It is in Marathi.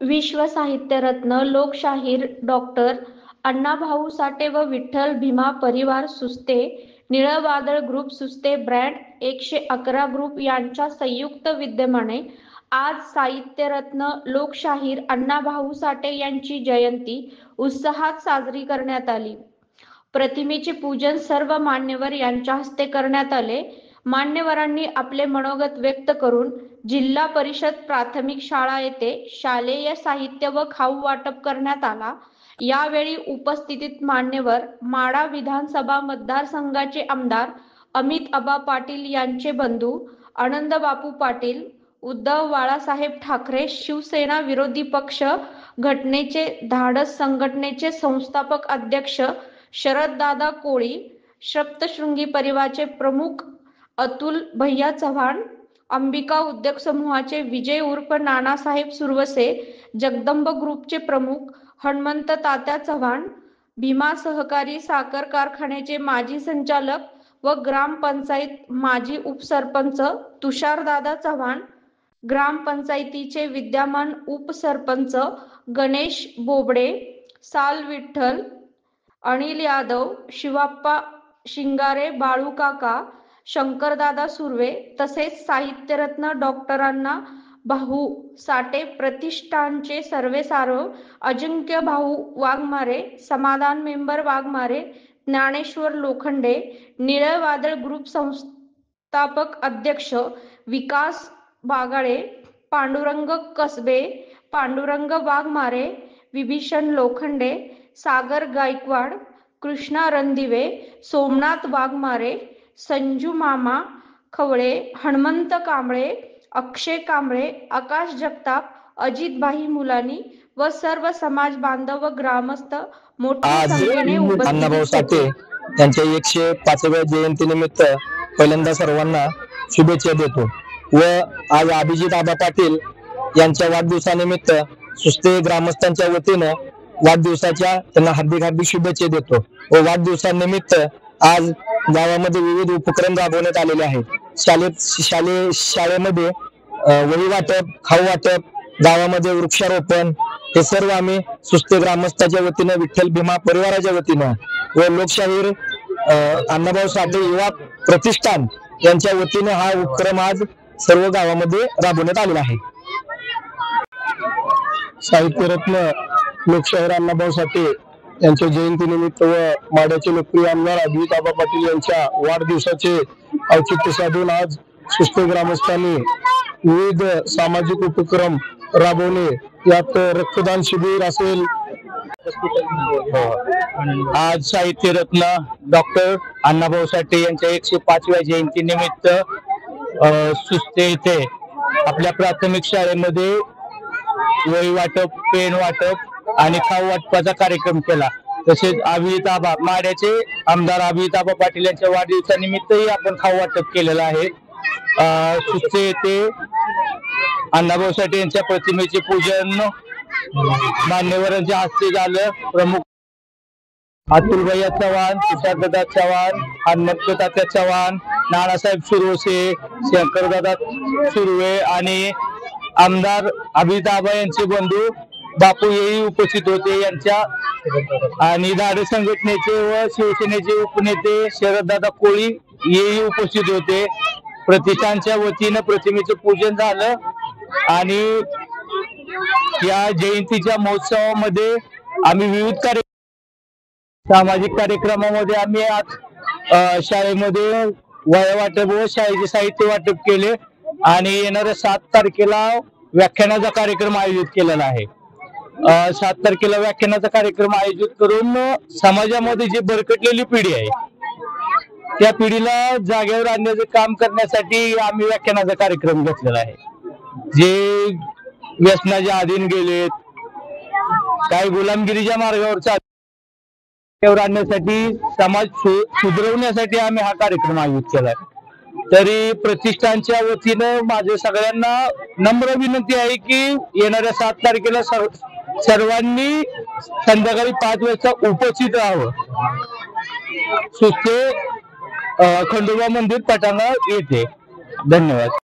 विश्व साहित्यरत्न लोकशाहीर डॉक्टर अण्णाभाऊ साठे व विठ्ठल भीमा परिवार सुस्ते, निळं वादळ ग्रुप सुस्ते ब्रँड 111 ग्रुप यांच्या संयुक्त विद्यमाने आज साहित्यरत्न लोकशाहीर अण्णाभाऊ साठे यांची जयंती उत्साहात साजरी करण्यात आली। प्रतिमेचे पूजन सर्व मान्यवर यांच्या हस्ते करण्यात आले। मान्यवरांनी आपले मनोगत व्यक्त करून जिल्हा परिषद प्राथमिक शाळा येथे शालेय साहित्य व खाऊ वाटप करण्यात आला। यावेळी उपस्थित मान्यवर माढा विधानसभा मतदारसंघाचे आमदार अमित आबा पाटील यांचे बंधू आनंद बापू पाटील, उद्धव बाळासाहेब ठाकरे शिवसेना विरोधी पक्ष घटनेचे धाडस संघटनेचे संस्थापक अध्यक्ष शरददादा कोळी, सप्तशृंगी परिवाराचे प्रमुख अतुल भैया चव्हाण, अंबिका उद्योग समूहाचे विजय उर्फ नानासाहेब सुरवसे, जगदंब ग्रुपचे प्रमुख हनुमंत तात्या चव्हाण, भीमा सहकारी साखर कारखान्याचे माजी संचालक व ग्रामपंचायत माजी उपसरपंच तुषारदादा चव्हाण, ग्रामपंचायतीचे विद्यमान उपसरपंच गणेश बोबडे, साल विठ्ठल, अनिल यादव, शिवाप्पा शिंगारे, बाळू काका, शंकरदादा सुर्वे तसेच साहित्यरत्न डॉक्टरांना भाऊ साठे प्रतिष्ठानचे सर्वेसार्व अजिंक्य भाऊ वाघमारे, समाधान मेंबर वाघमारे, ज्ञानेश्वर लोखंडे, निळं वादळ ग्रुप संस्थापक अध्यक्ष विकास बागाळे, पांडुरंग कसबे, पांडुरंग वाघमारे, विभीषण लोखंडे, सागर गायकवाड, कृष्णा रणदिवे, सोमनाथ वाघमारे, संजू मामा खवळे, हनुमंत कांबळे, अक्षय कांबळे, आकाश जगताप, अजित भाई मुलानी व सर्व समाज बांधव व ग्रामस्थ मोठ्या संख्येने अण्णाभाऊ साठे यांच्या 105व्या जयंतीनिमित्त पहिल्यांदा सर्वांना शुभेच्छा देतो व आज अभिजित आबा पाटील यांच्या वाढदिवसानिमित्त सुस्ते ग्रामस्थांच्या वतीने वाढदिवसाच्या त्यांना हार्दिक शुभेच्छा देतो व वाढदिवसानिमित्त आज गावामध्ये विविध उपक्रम राबवण्यात आलेले आहेत। शाळेमध्ये वही वाटप, खाऊ वाटप, गावामध्ये वृक्षारोपण हे सर्व आम्ही सुस्ते ग्रामस्थांच्या वतीने विठ्ठल भीमा परिवाराच्या वतीने व लोकशाहीर अण्णाभाऊ साठे युवा प्रतिष्ठान यांच्या वतीने हा उपक्रम आज सर्व गावामध्ये राबवण्यात आलेला आहे। साहित्यरत्न लोकशाहीर अण्णाभाऊ साठे यांच्या जयंतीनिमित्त व माढ्याचे लोकप्रिय आमदार अभिजित आबा पाटील यांच्या वाढदिवसाचे औचित्य साधून आज सुस्ते ग्रामस्थांनी विविध सामाजिक उपक्रम राबवले। यात रक्तदान शिबिर असेल। आज साहित्यरत्न डॉक्टर अण्णाभाऊ साठे यांच्या 105व्या जयंतीनिमित्त सुस्ते येथे आपल्या प्राथमिक शाळेमध्ये वही वाटप, पेन वाटप आणि खाऊ वाटपाचा कार्यक्रम केला। तसेच अभिजित आबा माढ्याचे आमदार अभिजित आबा पाटील यांच्या वाढदिवसानिमित्तही आपण खाऊ वाटप केलेलं आहे। सुस्ते येथे अण्णाभाऊ साठे यांच्या प्रतिमेचे पूजन मान्यवरांच्या हस्ते झालं। प्रमुख अतुल भैया चव्हाण, तुषारदादा चव्हाण, हनुमंत तात्या चव्हाण, नानासाहेब सुरवसे, शंकरदादा सुर्वे आणि आमदार अभिजित आबा यांचे बंधू बापू हेही उपस्थित होते। यांच्या आणि धाडस संघटनेचे व शिवसेनेचे उपनेते शरददादा कोळी हेही उपस्थित होते। प्रतिष्ठानच्या वतीने प्रतिमेचे पूजन झालं आणि या जयंतीच्या महोत्सवामध्ये आम्ही विविध सामाजिक कार्यक्रमामध्ये आम्ही आज शाळेमध्ये वह्या वाटप व शाळेचे साहित्य वाटप केले आणि येणाऱ्या 7 तारखेला व्याख्यानाचा कार्यक्रम आयोजित केलेला आहे। 7 तारखेला व्याख्यानाचा कार्यक्रम आयोजित करून समाजामध्ये जी भरकटलेली पिढी आहे त्या पिढीला जागेवर आणण्याचे काम करण्यासाठी आम्ही व्याख्यानाचा कार्यक्रम घेतलेला आहे। जे व्यसनाच्या अधीन गेलेत, काही गुलामगिरीच्या मार्गावर आणण्यासाठी, समाज सुधरवण्यासाठी आम्ही हा कार्यक्रम आयोजित केलाय। तरी प्रतिष्ठानच्या वतीनं माझे सगळ्यांना नम्र विनंती आहे की येणाऱ्या 7 तारखेला सर्वांनी संध्याकाळी 5 वाजता उपस्थित राहावं। सुस्ते खंडोबा मंदिर पटांगण येथे। धन्यवाद।